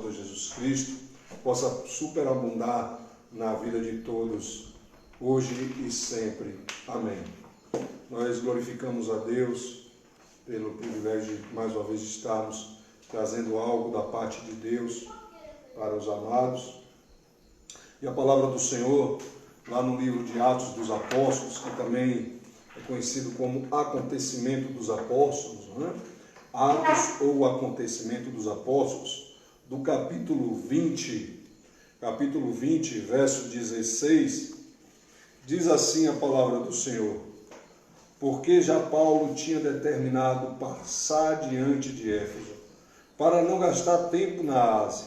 Salvador Jesus Cristo possa superabundar na vida de todos, hoje e sempre. Amém. Nós glorificamos a Deus pelo privilégio de mais uma vez estarmos trazendo algo da parte de Deus para os amados. E a palavra do Senhor, lá no livro de Atos dos Apóstolos, que também é conhecido como Acontecimento dos Apóstolos, né? Atos ou Acontecimento dos Apóstolos, do capítulo 20, verso 16, diz assim a palavra do Senhor: porque já Paulo tinha determinado passar diante de Éfeso, para não gastar tempo na Ásia.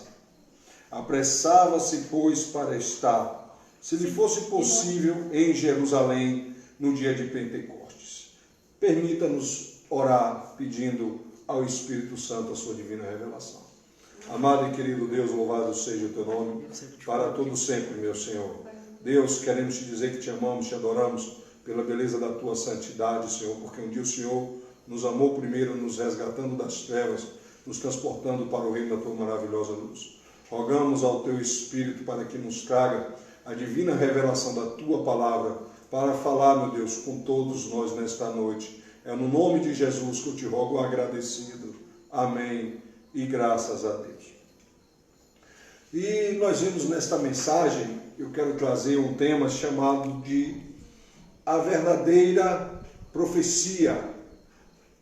Apressava-se, pois, para estar, se lhe fosse possível, em Jerusalém, no dia de Pentecostes. Permita-nos orar, pedindo ao Espírito Santo a sua divina revelação. Amado e querido Deus, louvado seja o teu nome, para todo sempre, meu Senhor. Deus, queremos te dizer que te amamos, te adoramos, pela beleza da tua santidade, Senhor, porque um dia o Senhor nos amou primeiro, nos resgatando das trevas, nos transportando para o reino da tua maravilhosa luz. Rogamos ao teu Espírito para que nos traga a divina revelação da tua palavra, para falar, meu Deus, com todos nós nesta noite. É no nome de Jesus que eu te rogo agradecido. Amém. E graças a Deus. E nós vimos nesta mensagem, eu quero trazer um tema chamado de a verdadeira profecia.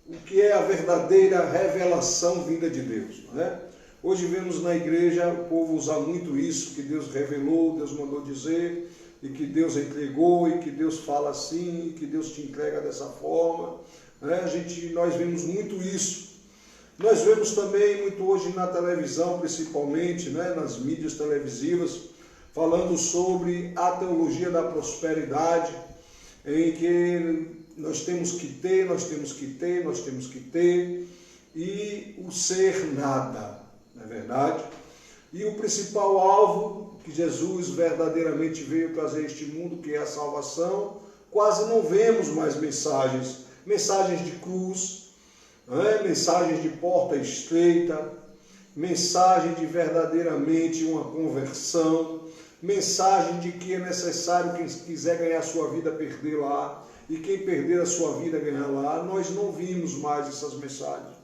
O que é a verdadeira revelação vinda de Deus, não é? Hoje vemos na igreja o povo usar muito isso, que Deus revelou, Deus mandou dizer, e que Deus entregou, e que Deus fala assim, e que Deus te entrega dessa forma, né? Nós vemos muito isso. Nós vemos também muito hoje na televisão, principalmente, né? Nas mídias televisivas, falando sobre a teologia da prosperidade, em que nós temos que ter, e o ser nada, não é verdade? E o principal alvo que Jesus verdadeiramente veio trazer a este mundo, que é a salvação, quase não vemos mais mensagens de cruz, mensagens de porta estreita, mensagem de verdadeiramente uma conversão, mensagem de que é necessário quem quiser ganhar a sua vida perder lá, e quem perder a sua vida ganhar lá. Nós não vimos mais essas mensagens.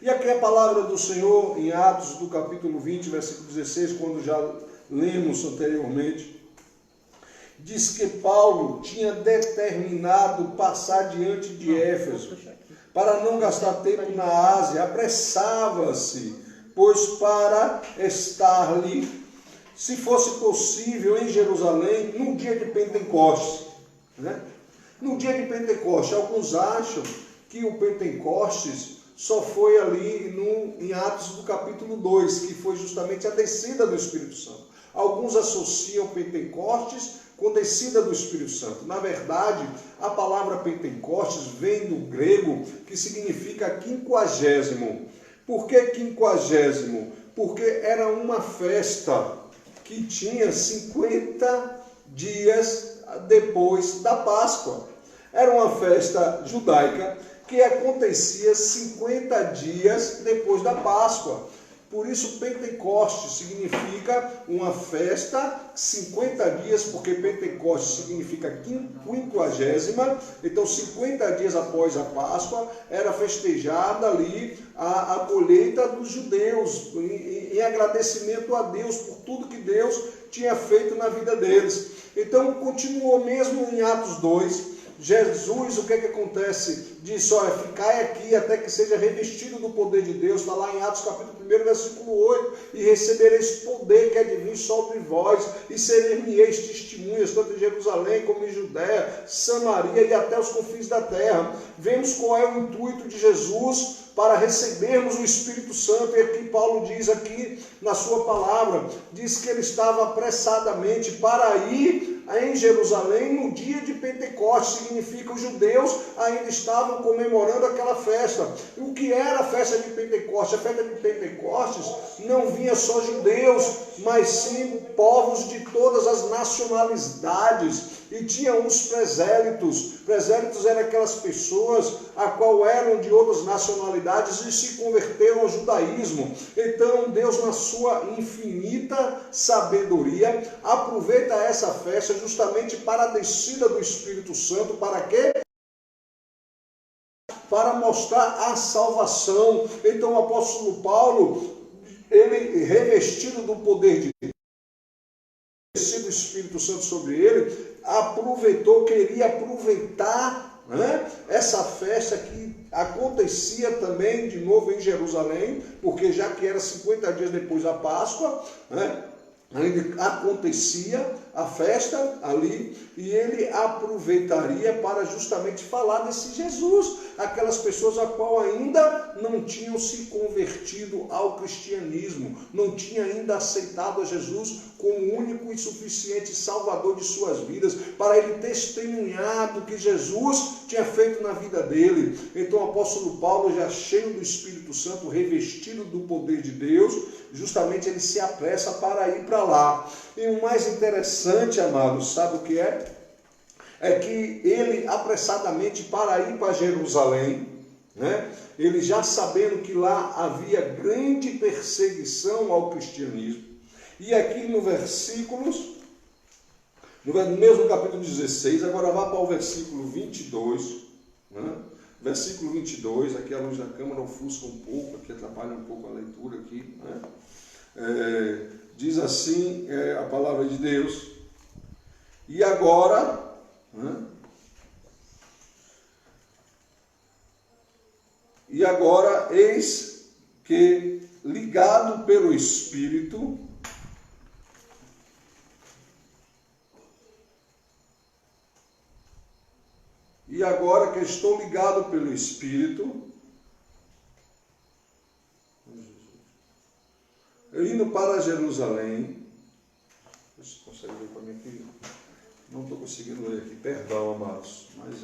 E aqui a palavra do Senhor em Atos do capítulo 20, versículo 16, quando já lemos anteriormente, diz que Paulo tinha determinado passar diante de Éfeso, para não gastar tempo na Ásia, apressava-se, pois para estar-lhe, se fosse possível, em Jerusalém, no dia de Pentecostes, né? No dia de Pentecostes, alguns acham que o Pentecostes só foi ali em Atos do capítulo 2, que foi justamente a descida do Espírito Santo. Alguns associam Pentecostes com descida do Espírito Santo. Na verdade, a palavra Pentecostes vem do grego, que significa quinquagésimo. Por que quinquagésimo? Porque era uma festa que tinha 50 dias depois da Páscoa. Era uma festa judaica que acontecia 50 dias depois da Páscoa. Por isso, Pentecostes significa uma festa 50 dias, porque Pentecostes significa quinquagésima. Então, 50 dias após a Páscoa, era festejada ali a colheita dos judeus, em agradecimento a Deus por tudo que Deus tinha feito na vida deles. Então, continuou mesmo em Atos 2, Jesus, o que acontece? Diz, olha, ficai aqui até que seja revestido do poder de Deus. Está lá em Atos capítulo 1, versículo 8. E recebereis poder que é de vir sobre vós, e sereis testemunhas, tanto em Jerusalém como em Judéia, Samaria e até os confins da terra. Vemos qual é o intuito de Jesus para recebermos o Espírito Santo. E aqui Paulo diz aqui na sua palavra, diz que ele estava apressadamente para ir em Jerusalém no dia de Pentecostes. Significa que os judeus ainda estavam comemorando aquela festa. O que era a festa de Pentecostes? A festa de Pentecostes não vinha só judeus, mas sim povos de todas as nacionalidades. E tinha uns presélitos. Presélitos eram aquelas pessoas a qual eram de outras nacionalidades e se converteram ao judaísmo. Então Deus, na sua infinita sabedoria, aproveita essa festa justamente para a descida do Espírito Santo. Para quê? Para mostrar a salvação. Então o apóstolo Paulo, ele revestido do poder de Deus, do Espírito Santo sobre ele, queria aproveitar, né, essa festa que acontecia também de novo em Jerusalém, porque já que era 50 dias depois da Páscoa, né, ainda acontecia a festa ali, e ele aproveitaria para justamente falar desse Jesus, aquelas pessoas a qual ainda não tinham se convertido ao cristianismo, não tinham ainda aceitado a Jesus como único e suficiente Salvador de suas vidas, para ele testemunhar do que Jesus tinha feito na vida dele. Então o apóstolo Paulo, já cheio do Espírito Santo, revestido do poder de Deus, justamente ele se apressa para ir para lá. E o mais interessante, amados, sabe o que é? É que ele apressadamente, para ir para Jerusalém, né, ele já sabendo que lá havia grande perseguição ao cristianismo. E aqui no mesmo capítulo 16, agora vá para o versículo 22, né? Versículo 22, aqui a luz da câmera ofusca um pouco, aqui atrapalha um pouco a leitura aqui, né? Diz assim a palavra de Deus: e agora, né? E agora, eis que, ligado pelo Espírito, e agora que estou ligado pelo Espírito, eu indo para Jerusalém, você consegue ler para mim aqui? Não estou conseguindo ler aqui, perdão, amados, mas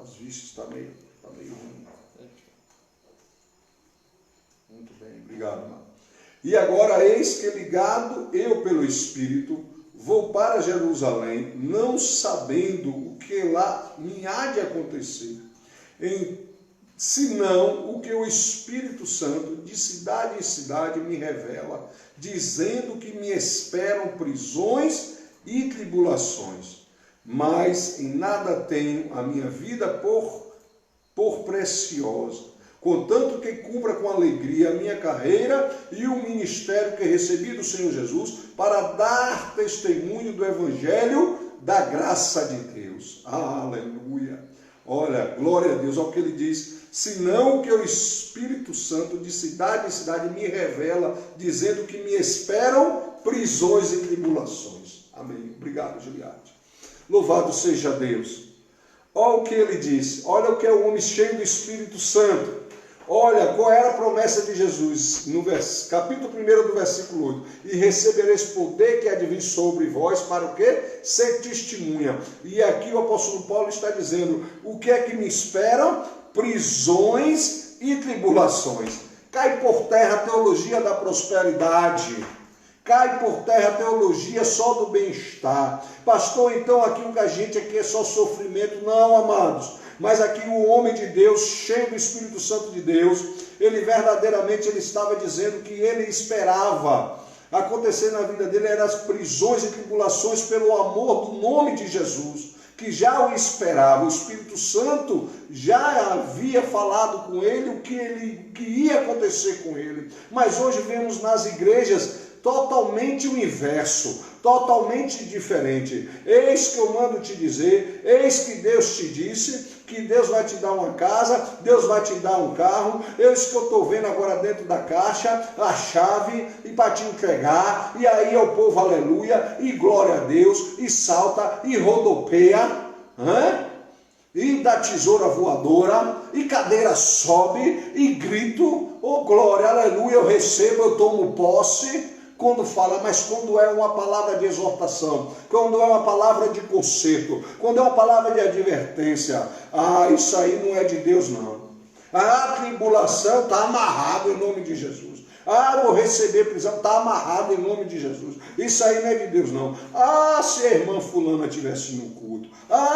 as vistas está meio ruim. Muito bem, obrigado, amado. E agora, eis que ligado eu pelo Espírito, vou para Jerusalém, não sabendo o que lá me há de acontecer, senão o que o Espírito Santo, de cidade em cidade, me revela, dizendo que me esperam prisões e tribulações. Mas em nada tenho a minha vida por preciosa, contanto que cumpra com alegria a minha carreira e o ministério que recebi do Senhor Jesus, para dar testemunho do Evangelho da graça de Deus. Aleluia! Olha, glória a Deus, olha o que ele diz: senão que o Espírito Santo de cidade em cidade me revela, dizendo que me esperam prisões e tribulações. Amém. Obrigado, Juliette. Louvado seja Deus. Olha o que ele diz, olha o que é o homem cheio do Espírito Santo. Olha, qual era a promessa de Jesus? No capítulo 1 do versículo 8. E recebereis poder que há de vir sobre vós, para o quê? Ser testemunha. E aqui o apóstolo Paulo está dizendo, o que é que me esperam? Prisões e tribulações. Cai por terra a teologia da prosperidade. Cai por terra a teologia só do bem-estar. Pastor, então aqui o que a gente aqui é só sofrimento. Não, amados. Mas aqui o homem de Deus, cheio do Espírito Santo de Deus, ele verdadeiramente estava dizendo que ele esperava acontecer na vida dele eram as prisões e tribulações pelo amor do nome de Jesus, que já o esperava. O Espírito Santo já havia falado com ele o que ia acontecer com ele. Mas hoje vemos nas igrejas totalmente o inverso, totalmente diferente. Eis que eu mando te dizer, eis que Deus te disse, que Deus vai te dar uma casa, Deus vai te dar um carro, eis que eu estou vendo agora dentro da caixa, a chave, e para te entregar, e aí é o povo aleluia, e glória a Deus, e salta, e rodopeia, e dá tesoura voadora, e cadeira sobe, e grito, oh glória, aleluia, eu recebo, eu tomo posse. quando fala, mas quando é uma palavra de exortação, quando é uma palavra de conserto, quando é uma palavra de advertência, isso aí não é de Deus não. A tribulação está amarrado em nome de Jesus. Vou receber prisão, está amarrado em nome de Jesus. Isso aí não é de Deus não. Se a irmã fulana estivesse no culto,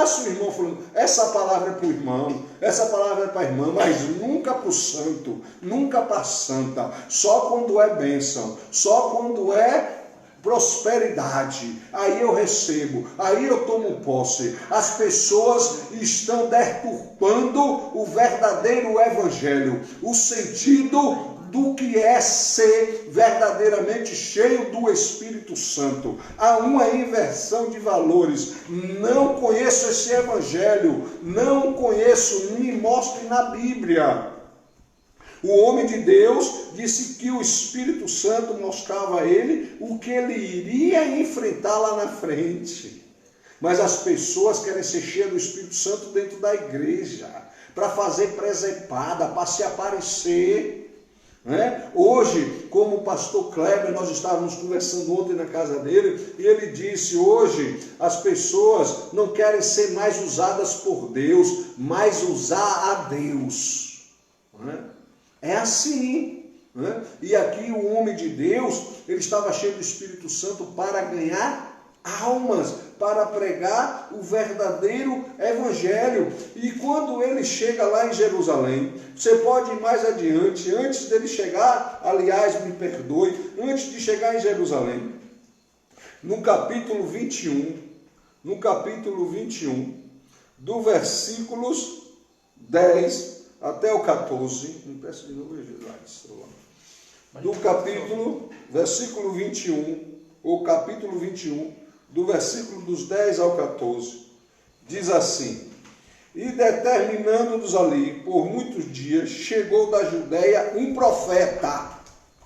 se o irmão fulano, essa palavra é para o irmão, essa palavra é para a irmã, mas nunca para o santo, nunca para a santa, só quando é bênção, só quando é prosperidade, aí eu recebo, aí eu tomo posse. As pessoas estão deturpando o verdadeiro evangelho, o sentido do que é ser verdadeiramente cheio do Espírito Santo. Há uma inversão de valores. Não conheço esse evangelho, não conheço, me mostre na Bíblia. O homem de Deus disse que o Espírito Santo mostrava a ele o que ele iria enfrentar lá na frente. Mas as pessoas querem ser cheias do Espírito Santo dentro da igreja, para fazer presepada, para se aparecer. Hoje, como o pastor Kleber, nós estávamos conversando ontem na casa dele, e ele disse, hoje as pessoas não querem ser mais usadas por Deus, mas usar a Deus. É assim. E aqui o homem de Deus, ele estava cheio do Espírito Santo para ganhar almas, para pregar o verdadeiro evangelho. E quando ele chega lá em Jerusalém, você pode ir mais adiante, antes dele chegar, aliás, me perdoe, antes de chegar em Jerusalém, no capítulo 21, do versículos 10 até o 14, me peço de novo, do capítulo, versículo 21, ou capítulo 21, do versículo dos 10 ao 14, diz assim: e determinando-nos ali por muitos dias, chegou da Judéia um profeta,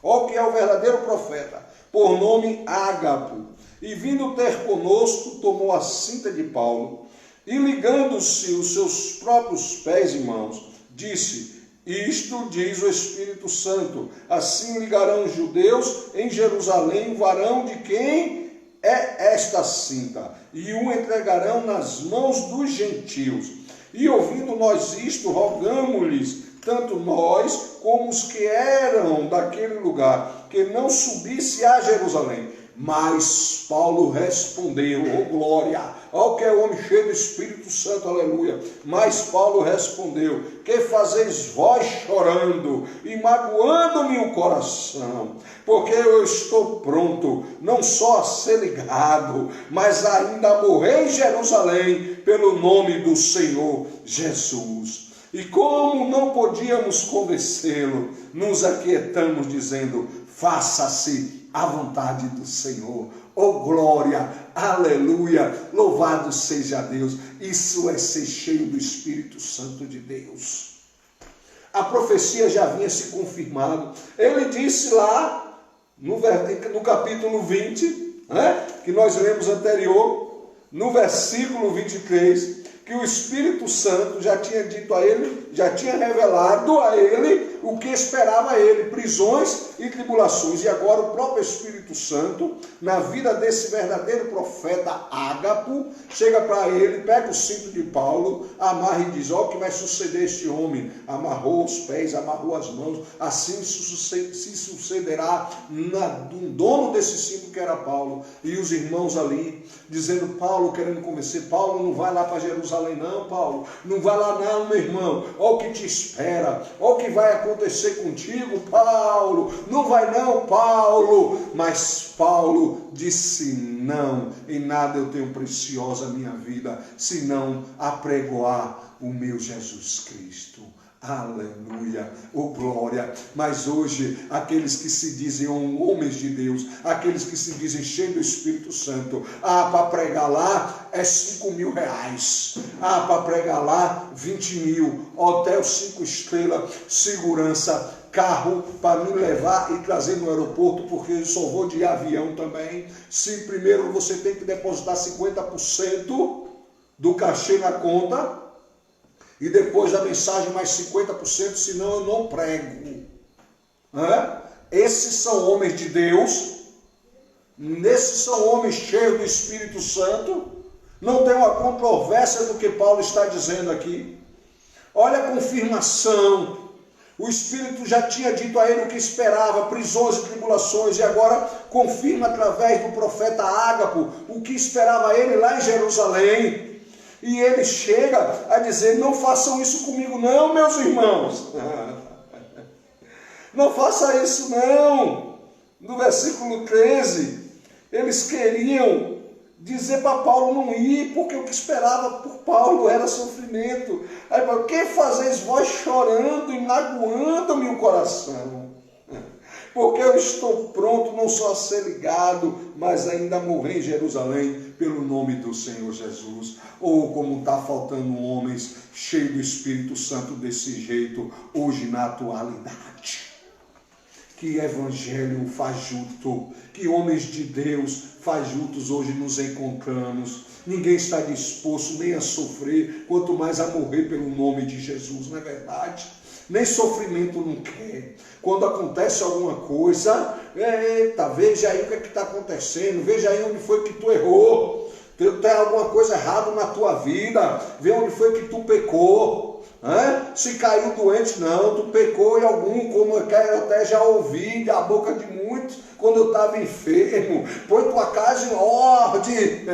ó que é o verdadeiro profeta, por nome Ágapo, e vindo ter conosco, tomou a cinta de Paulo, e ligando-se os seus próprios pés e mãos, disse: isto diz o Espírito Santo, assim ligarão os judeus em Jerusalém o varão de quem é esta cinta, e o entregarão nas mãos dos gentios. E ouvindo nós isto, rogamo-lhes, tanto nós como os que eram daquele lugar, que não subisse a Jerusalém. Mas Paulo respondeu, glória, ao que é o homem cheio do Espírito Santo, aleluia. Mas Paulo respondeu: que fazeis vós chorando e magoando-me o coração? Porque eu estou pronto, não só a ser ligado, mas ainda a morrer em Jerusalém, pelo nome do Senhor Jesus. E como não podíamos convencê-lo, nos aquietamos, dizendo: faça-se a vontade do Senhor. Glória, aleluia, louvado seja Deus. Isso é ser cheio do Espírito Santo de Deus. A profecia já vinha se confirmado. Ele disse lá no capítulo 20, que nós lemos anterior, no versículo 23, que o Espírito Santo já tinha dito a ele, já tinha revelado a ele o que esperava a ele, prisões e tribulações. E agora o próprio Espírito Santo, na vida desse verdadeiro profeta Ágapo, chega para ele, pega o cinto de Paulo, amarra e diz: ó, o que vai suceder a este homem? Amarrou os pés, amarrou as mãos, assim se sucederá no dono desse cinto, que era Paulo. E os irmãos ali, dizendo, Paulo querendo convencer, Paulo, não vai lá para Jerusalém não, Paulo, não vai lá não, meu irmão, olha o que te espera, olha o que vai acontecer contigo, Paulo, não vai não, Paulo. Mas Paulo disse: não, em nada eu tenho preciosa a minha vida, senão apregoar o meu Jesus Cristo. Aleluia, glória. Mas hoje, aqueles que se dizem homens de Deus, aqueles que se dizem cheios do Espírito Santo, para pregar lá é 5 mil reais, para pregar lá 20 mil, hotel 5 estrelas, segurança, carro para me levar e trazer no aeroporto, porque eu só vou de avião também. Se primeiro você tem que depositar 50% do cachê na conta, e depois da mensagem mais 50%, senão eu não prego. Esses são homens de Deus, Esses são homens cheios do Espírito Santo. Não tem uma controvérsia do que Paulo está dizendo aqui. Olha a confirmação. O Espírito já tinha dito a ele o que esperava, prisões e tribulações, e agora confirma através do profeta Ágapo o que esperava ele lá em Jerusalém. E ele chega a dizer: não façam isso comigo não, meus irmãos. Não faça isso não. No versículo 13, eles queriam dizer para Paulo não ir, porque o que esperava por Paulo era sofrimento. Aí, por que fazeis vós chorando e magoando-me o coração? Porque eu estou pronto não só a ser ligado, mas ainda a morrer em Jerusalém pelo nome do Senhor Jesus. Ou como está faltando homens cheios do Espírito Santo desse jeito hoje na atualidade. Que evangelho fajuto, que homens de Deus fajutos hoje nos encontramos. Ninguém está disposto nem a sofrer, quanto mais a morrer pelo nome de Jesus, não é verdade? Nem sofrimento não quer. Quando acontece alguma coisa, eita, veja aí o que está acontecendo, veja aí onde foi que tu errou, tem alguma coisa errada na tua vida, vê onde foi que tu pecou. Se caiu doente, não, tu pecou em algum, como eu até já ouvi da boca de muitos, quando eu estava enfermo. Põe tua casa em ordem,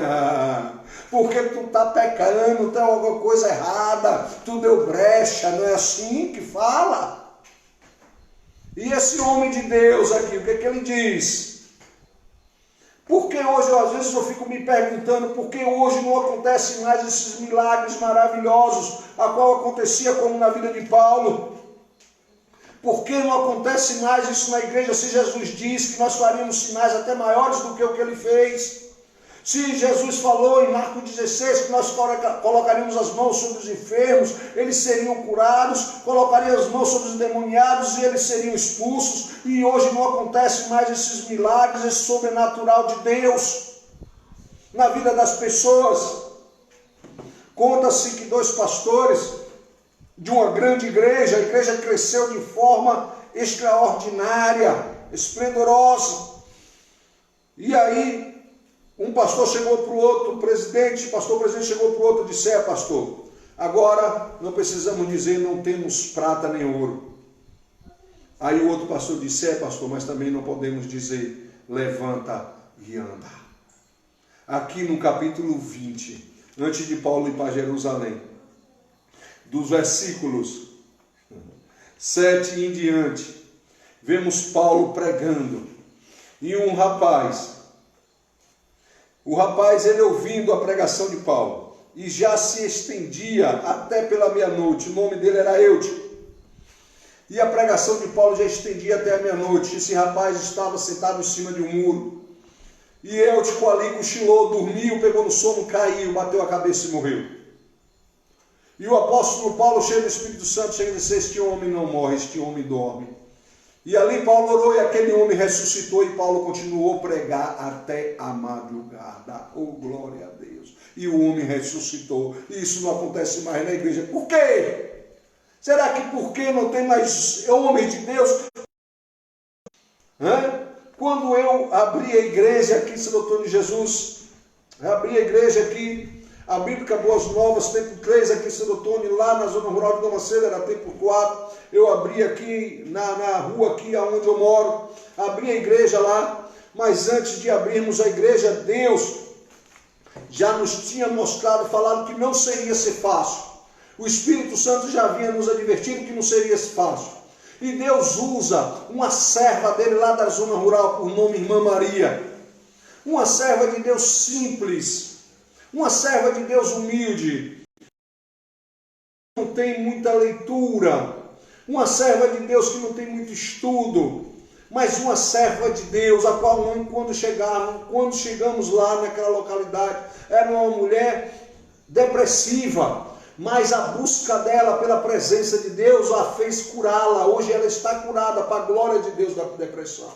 porque tu está pecando, tem alguma coisa errada, tu deu brecha, não é assim que fala? E esse homem de Deus aqui, o que ele diz? Porque hoje, às vezes eu fico me perguntando, por que hoje não acontecem mais esses milagres maravilhosos, a qual acontecia como na vida de Paulo? Por que não acontece mais isso na igreja, se Jesus disse que nós faríamos sinais até maiores do que o que ele fez? Se Jesus falou em Marcos 16 que nós colocaríamos as mãos sobre os enfermos, eles seriam curados, colocaríamos as mãos sobre os endemoniados e eles seriam expulsos, e hoje não acontece mais esses milagres, esse sobrenatural de Deus na vida das pessoas. Conta-se que 2 pastores de uma grande igreja, a igreja cresceu de forma extraordinária, esplendorosa, e aí um pastor chegou para o outro, o presidente chegou para o outro e disse: pastor, agora não precisamos dizer não temos prata nem ouro. Aí o outro pastor disse: pastor, mas também não podemos dizer levanta e anda. Aqui no capítulo 20, antes de Paulo ir para Jerusalém, dos versículos 7 em diante, vemos Paulo pregando, e um rapaz, ele ouvindo a pregação de Paulo, e já se estendia até pela meia-noite, o nome dele era Eutico, e a pregação de Paulo já estendia até a meia-noite. Esse rapaz estava sentado em cima de um muro, e Eutico ali cochilou, dormiu, pegou no sono, caiu, bateu a cabeça e morreu. E o apóstolo Paulo, cheio do Espírito Santo, chega e disse: este homem não morre, este homem dorme. E ali Paulo orou e aquele homem ressuscitou, e Paulo continuou a pregar até a madrugada. Oh, glória a Deus! E o homem ressuscitou. E isso não acontece mais na igreja. Por quê? Será que porque não tem mais homens de Deus? Quando eu abri a igreja aqui em Santo Antônio de Jesus, abri a igreja aqui, a Bíblica Boas Novas, tempo 3 aqui em Santo Antônio, lá na zona rural de Dom Macedo, era tempo 4, eu abri aqui na rua aqui onde eu moro, abri a igreja lá, mas antes de abrirmos a igreja, Deus já nos tinha mostrado, falado que não seria ser fácil. O Espírito Santo já havia nos advertido que não seria fácil. E Deus usa uma serva dele lá da zona rural, por nome Irmã Maria, uma serva de Deus simples, uma serva de Deus humilde, não tem muita leitura, uma serva de Deus que não tem muito estudo, mas uma serva de Deus, a qual quando chegamos lá naquela localidade, era uma mulher depressiva, mas a busca dela pela presença de Deus a fez curá-la. Hoje ela está curada para a glória de Deus da depressão.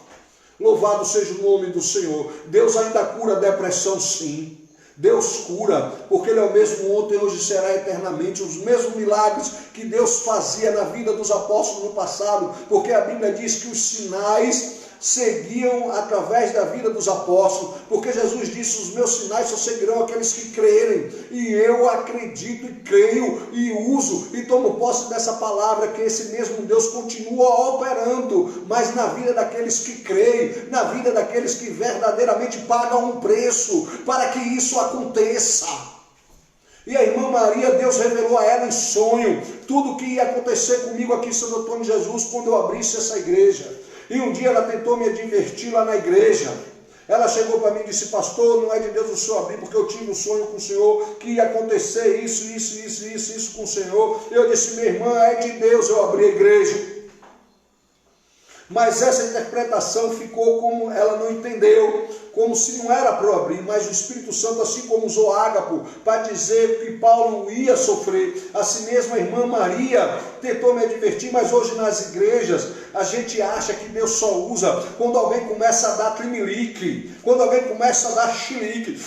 Louvado seja o nome do Senhor. Deus ainda cura a depressão, sim. Deus cura, porque Ele é o mesmo ontem, hoje e será eternamente. Os mesmos milagres que Deus fazia na vida dos apóstolos no passado, porque a Bíblia diz que os sinais seguiam através da vida dos apóstolos, porque Jesus disse: os meus sinais só seguirão aqueles que crerem, e eu acredito e creio e uso e tomo posse dessa palavra, que esse mesmo Deus continua operando, mas na vida daqueles que creem, na vida daqueles que verdadeiramente pagam um preço para que isso aconteça. E a irmã Maria, Deus revelou a ela em sonho tudo o que ia acontecer comigo aqui em Santo Antônio de Jesus quando eu abrisse essa igreja. E um dia ela tentou me advertir lá na igreja. Ela chegou para mim e disse: pastor, não é de Deus o senhor abrir, porque eu tive um sonho com o senhor que ia acontecer isso com o senhor. Eu disse: minha irmã, é de Deus eu abrir a igreja. Mas essa interpretação ficou como ela não entendeu, como se não era para eu abrir, mas o Espírito Santo, assim como usou Ágapo para dizer que Paulo ia sofrer, assim mesmo a irmã Maria tentou me advertir. Mas hoje nas igrejas a gente acha que Deus só usa quando alguém começa a dar trimelique, quando alguém começa a dar chilique,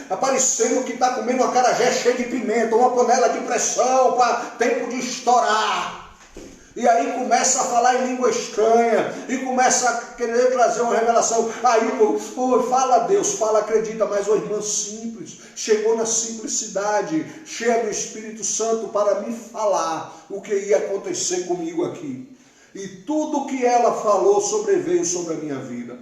aparecendo que está comendo uma acarajé cheia de pimenta, uma panela de pressão para tempo de estourar. E aí começa a falar em língua estranha, e começa a querer trazer uma revelação. Aí, fala Deus, fala, acredita. Mas a irmã simples, chegou na simplicidade, cheia do Espírito Santo, para me falar o que ia acontecer comigo aqui. E tudo que ela falou sobreveio sobre a minha vida.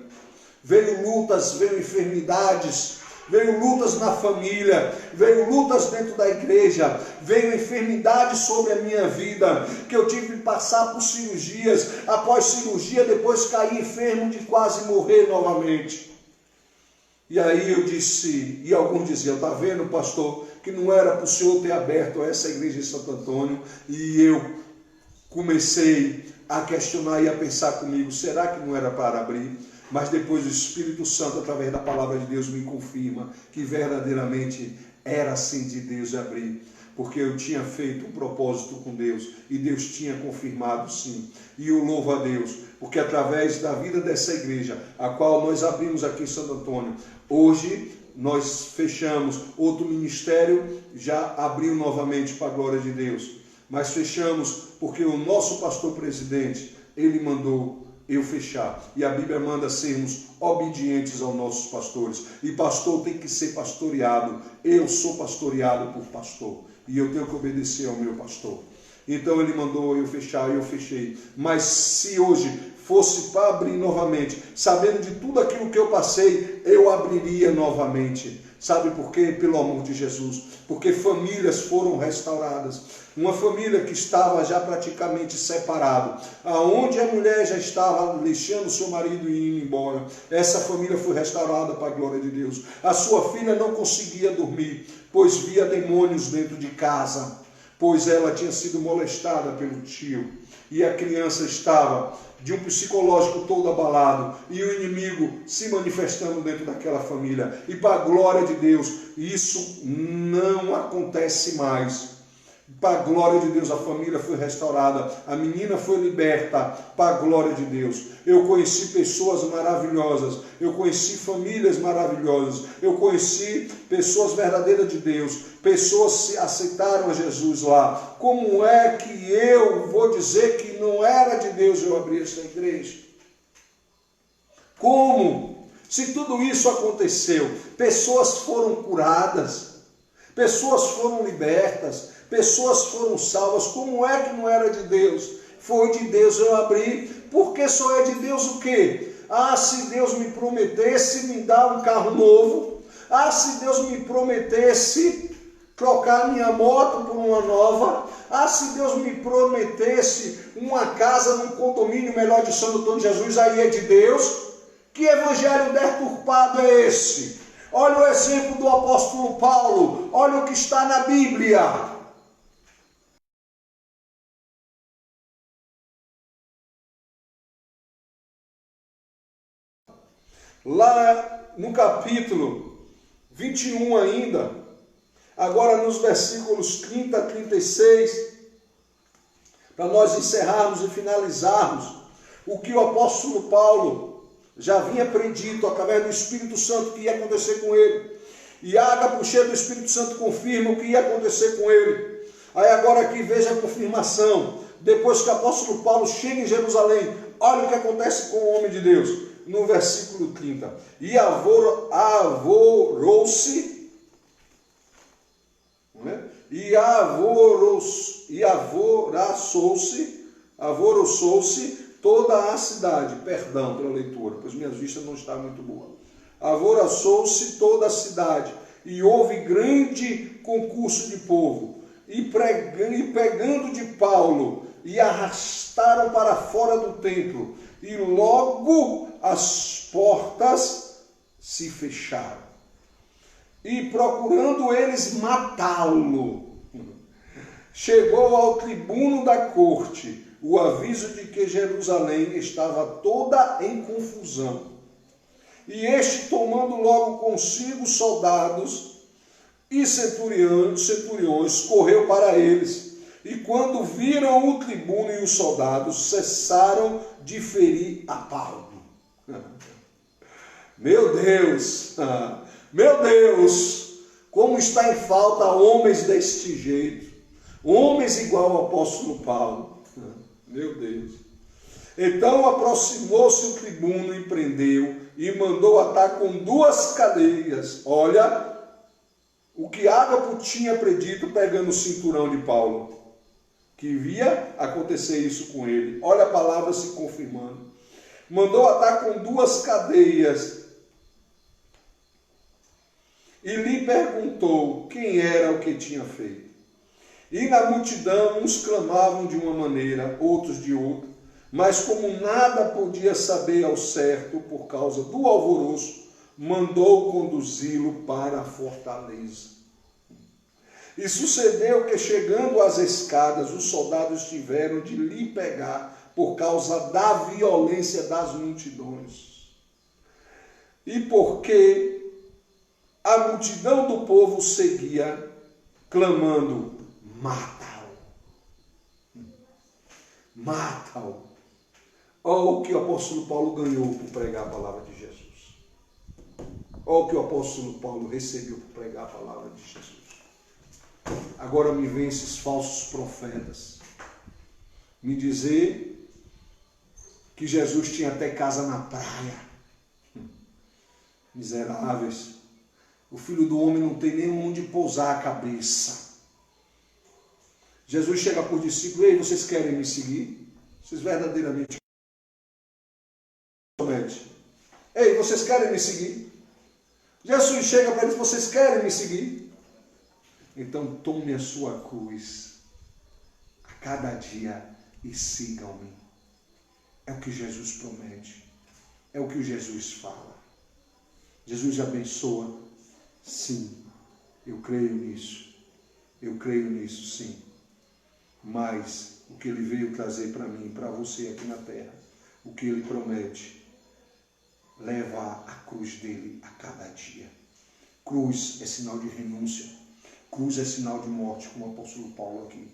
Veio lutas, veio enfermidades, veio lutas na família, veio lutas dentro da igreja, veio enfermidade sobre a minha vida, que eu tive que passar por cirurgias, após cirurgia, depois caí enfermo de quase morrer novamente. E aí eu disse, e alguns diziam: está vendo, pastor, que não era para o senhor ter aberto essa igreja em Santo Antônio? E eu comecei a questionar e a pensar comigo: será que não era para abrir? Mas depois o Espírito Santo, através da palavra de Deus, me confirma que verdadeiramente era assim de Deus abrir, porque eu tinha feito um propósito com Deus e Deus tinha confirmado sim. E eu louvo a Deus, porque através da vida dessa igreja, a qual nós abrimos aqui em Santo Antônio, hoje nós fechamos, outro ministério já abriu novamente para a glória de Deus, mas fechamos porque o nosso pastor presidente, ele mandou eu fechar. E a Bíblia manda sermos obedientes aos nossos pastores. E pastor tem que ser pastoreado. Eu sou pastoreado por pastor. E eu tenho que obedecer ao meu pastor. Então ele mandou eu fechar e eu fechei. Mas se hoje fosse para abrir novamente, sabendo de tudo aquilo que eu passei, eu abriria novamente. Sabe por quê? Pelo amor de Jesus. Porque famílias foram restauradas. Uma família que estava já praticamente separada, aonde a mulher já estava deixando seu marido e indo embora, essa família foi restaurada para a glória de Deus. A sua filha não conseguia dormir, pois via demônios dentro de casa, pois ela tinha sido molestada pelo tio, e a criança estava de um psicológico todo abalado, e o inimigo se manifestando dentro daquela família. E para a glória de Deus, isso não acontece mais. Para a glória de Deus, a família foi restaurada, a menina foi liberta, para a glória de Deus. Eu conheci pessoas maravilhosas, eu conheci famílias maravilhosas, eu conheci pessoas verdadeiras de Deus, pessoas que aceitaram a Jesus lá. Como é que eu vou dizer que não era de Deus eu abrir essa igreja? Como? Se tudo isso aconteceu, pessoas foram curadas, pessoas foram libertas, pessoas foram salvas. Como é que não era de Deus? Foi de Deus eu abri. Porque só é de Deus o quê? Ah, se Deus me prometesse me dar um carro novo. Ah, se Deus me prometesse trocar minha moto por uma nova. Ah, se Deus me prometesse uma casa num condomínio melhor de Santo Antônio de Jesus, aí é de Deus. Que evangelho deturpado é esse? Olha o exemplo do apóstolo Paulo. Olha o que está na Bíblia. Lá no capítulo 21 ainda, agora nos versículos 30 a 36, para nós encerrarmos e finalizarmos o que o apóstolo Paulo já vinha predito através do Espírito Santo que ia acontecer com ele. E Ágapo, cheio do Espírito Santo, confirma o que ia acontecer com ele. Aí agora aqui veja a confirmação. Depois que o apóstolo Paulo chega em Jerusalém, olha o que acontece com o homem de Deus. No versículo 30. E avorou-se, e alvoroçou-se toda a cidade. Perdão pela leitura, pois minha vista não está muito boa. Alvoroçou-se toda a cidade, e houve grande concurso de povo, e pegando de Paulo, e arrastaram para fora do templo, e logo as portas se fecharam. E procurando eles matá-lo, chegou ao tribuno da corte o aviso de que Jerusalém estava toda em confusão. E este, tomando logo consigo soldados e centuriões, correu para eles. E quando viram o tribuno e os soldados, cessaram de ferir a Paulo. Meu Deus, como está em falta homens deste jeito, homens igual ao apóstolo Paulo. Meu Deus. Então aproximou-se o tribuno e prendeu, e mandou atar com 2 cadeias. Olha o que Ágapo tinha predito, pegando o cinturão de Paulo, que via acontecer isso com ele. Olha a palavra se confirmando. Mandou atar com 2 cadeias e lhe perguntou quem era o que tinha feito. E na multidão uns clamavam de uma maneira, outros de outra, mas como nada podia saber ao certo por causa do alvoroço, mandou conduzi-lo para a fortaleza. E sucedeu que, chegando às escadas, os soldados tiveram de lhe pegar por causa da violência das multidões. E porque a multidão do povo seguia, clamando: mata-o, mata-o. Olha o que o apóstolo Paulo ganhou por pregar a palavra de Jesus. Olha o que o apóstolo Paulo recebeu por pregar a palavra de Jesus. Agora me vêm esses falsos profetas me dizer que Jesus tinha até casa na praia. Miseráveis. O Filho do Homem não tem nem onde pousar a cabeça. Jesus chega para os discípulos: ei, vocês querem me seguir? Vocês verdadeiramente? Ei, vocês querem me seguir? Jesus chega para eles: vocês querem me seguir? Então tome a sua cruz a cada dia e sigam-me. É o que Jesus promete. É o que Jesus fala. Jesus abençoa. Sim, eu creio nisso. Eu creio nisso, sim. Mas o que Ele veio trazer para mim, para você aqui na terra, o que Ele promete, leva a cruz dele a cada dia. Cruz é sinal de renúncia. Cruz é sinal de morte, como o apóstolo Paulo aqui.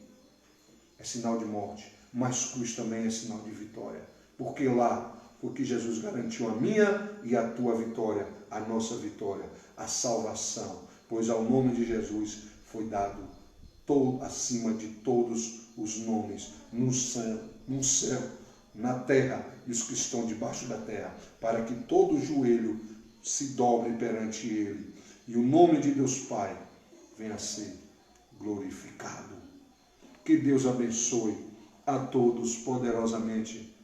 É sinal de morte. Mas cruz também é sinal de vitória. Por que lá? Porque Jesus garantiu a minha e a tua vitória, a nossa vitória, a salvação. Pois ao nome de Jesus foi dado todo, acima de todos os nomes, no céu, na terra e os que estão debaixo da terra, para que todo joelho se dobre perante Ele e o nome de Deus Pai venha a ser glorificado. Que Deus abençoe a todos poderosamente,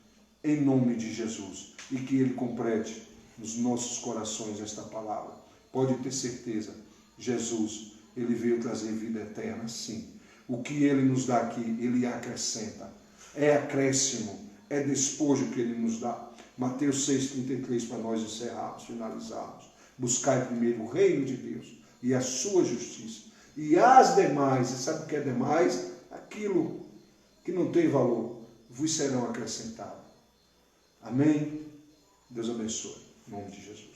em nome de Jesus, e que Ele complete nos nossos corações esta palavra. Pode ter certeza, Jesus, Ele veio trazer vida eterna, sim. O que Ele nos dá aqui, Ele acrescenta. É acréscimo, é despojo que Ele nos dá. Mateus 6,33, para nós encerrarmos, finalizarmos. Buscai primeiro o reino de Deus e a sua justiça. E as demais, e sabe o que é demais? Aquilo que não tem valor, vos serão acrescentados. Amém? Deus abençoe. Em nome de Jesus.